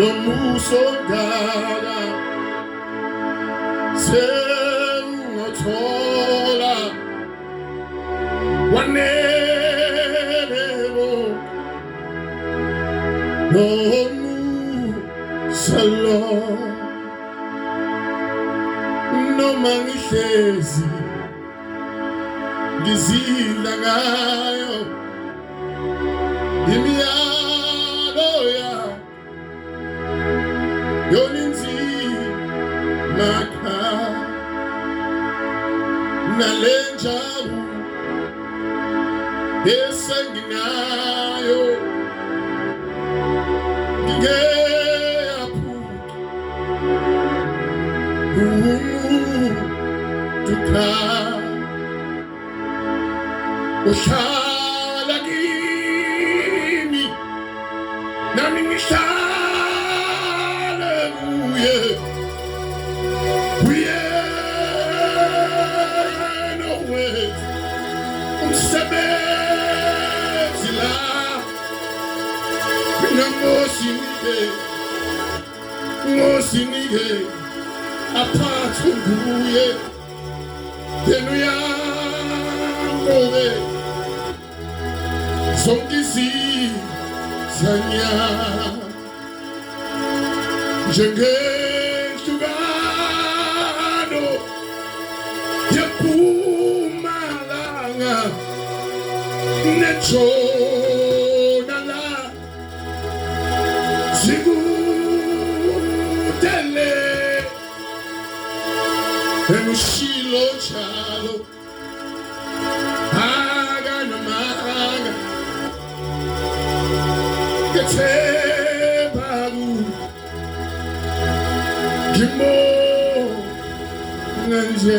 Lomuso dada Sengotola Wanero Lomu Salo No mangihlezi ngizila ngayo imiyalo ya yoninzi makha nalenjabu esenginayo ngeyaphuka uhlala kimi nami ngihlale kuye uyena wethu umsebenzi la mina ngosinike aphathe nguye yena uyamove zonke izizanya njengehlukano yePumalanga neTshonala zikudele emushilo njalo akanamanga kethebaku ngimo nganje